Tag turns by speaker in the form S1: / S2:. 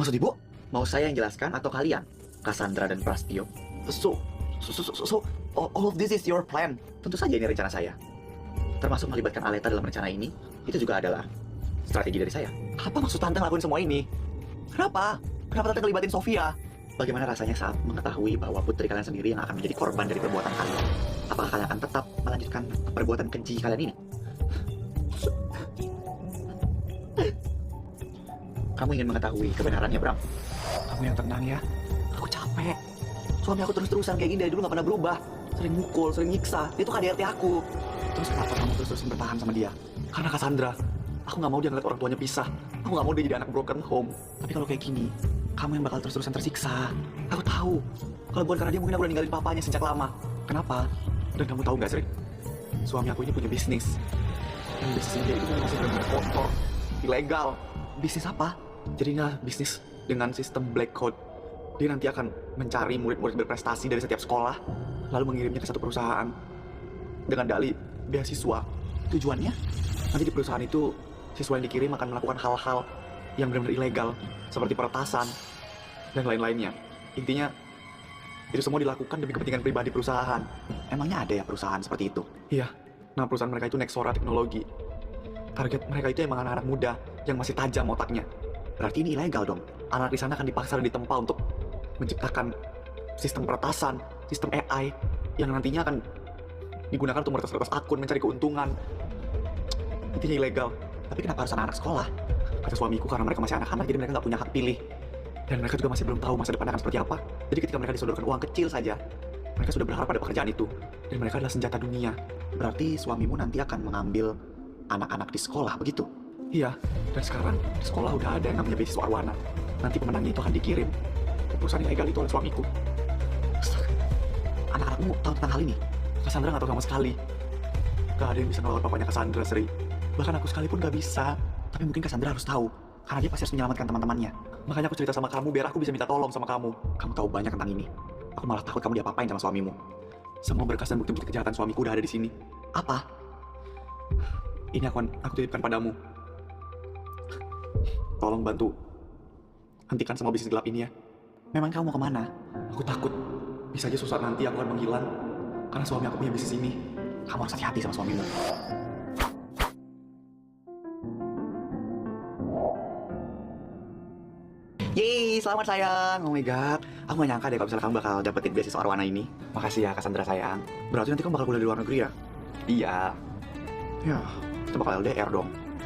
S1: Maksud ibu? Mau saya yang jelaskan atau kalian? Cassandra dan Prastio? So, all of this is your plan? Tentu saja ini rencana saya. Termasuk melibatkan Aleta dalam rencana ini, itu juga adalah strategi dari saya. Apa maksud Tante ngelakuin semua ini? Kenapa? Kenapa Tante ngelibatin Sofia? Bagaimana rasanya saat mengetahui bahwa putri kalian sendiri yang akan menjadi korban dari perbuatan kalian? Apakah kalian akan tetap melanjutkan perbuatan keji kalian ini? Kamu ingin mengetahui kebenarannya, Bram? Kamu yang tenang ya. Aku capek. Suami aku terus-terusan kayak gini dari dulu gak pernah berubah. Sering mukul, sering nyiksa. Dia tuh KDRT aku. Terus kenapa kamu terus-terusan bertahan sama dia? Karena Cassandra. Aku gak mau dia ngeliat orang tuanya pisah. Aku gak mau dia jadi anak broken home. Tapi kalau kayak gini, kamu yang bakal terus-terusan tersiksa. Aku tahu. Kalau bukan karena dia, mungkin aku udah ninggalin papanya sejak lama. Kenapa? Dan kamu tahu gak, Sri? Suami aku ini punya bisnis. Dan bisnis dia itu masih benar-benar kotor, ilegal. Bisnis apa? Jadinya bisnis dengan sistem black code. Dia nanti akan mencari murid-murid berprestasi dari setiap sekolah, lalu mengirimnya ke satu perusahaan dengan dalih beasiswa. Tujuannya, nanti di perusahaan itu siswa yang dikirim akan melakukan hal-hal yang benar-benar ilegal, seperti peretasan dan lain-lainnya. Intinya, itu semua dilakukan demi kepentingan pribadi perusahaan. Emangnya ada ya perusahaan seperti itu? Iya, nah perusahaan mereka itu Nexora Teknologi. Target mereka itu emang anak-anak muda yang masih tajam otaknya. Berarti ini ilegal dong. Anak di sana akan dipaksa dan ditempa untuk menciptakan sistem peretasan, sistem AI yang nantinya akan digunakan untuk meretas-retas akun, mencari keuntungan. Intinya ilegal. Tapi kenapa harus anak-anak sekolah? Kata suamiku, karena mereka masih anak-anak, jadi mereka nggak punya hak pilih. Dan mereka juga masih belum tahu masa depan akan seperti apa. Jadi ketika mereka disodorkan uang kecil saja, mereka sudah berharap pada pekerjaan itu. Dan mereka adalah senjata dunia. Berarti suamimu nanti akan mengambil anak-anak di sekolah, begitu? Iya, dan sekarang di sekolah udah ada yang namanya beasiswa arwana. Nanti pemenangnya itu akan dikirim ke perusahaan ilegal itu oleh suamiku. Anak-anakmu tahu tentang hal ini? Cassandra nggak tahu sama sekali. Gak ada yang bisa ngelawan papanya Cassandra, Sri. Bahkan aku sekalipun gak bisa. Tapi mungkin Cassandra harus tahu, karena dia pasti harus menyelamatkan teman-temannya. Makanya aku cerita sama kamu biar aku bisa minta tolong sama kamu. Kamu tahu banyak tentang ini. Aku malah takut kamu diapa-apain sama suamimu. Semua berkas dan bukti-bukti kejahatan suamiku udah ada di sini. Apa? Ini aku titipkan padamu. Tolong bantu hentikan semua bisnis gelap ini ya. Memang kamu mau kemana? Aku takut bisa aja suatu saat nanti aku akan menghilang karena suami aku punya bisnis ini. Kamu harus hati-hati sama suamimu. Yeay, selamat sayang. Oh my god, aku gak nyangka deh kalau misalnya kamu bakal dapetin beasiswa arwana ini. Makasih ya Cassandra sayang. Berarti nanti kamu bakal kuliah di luar negeri ya? Iya. Ya, kita bakal LDR dong.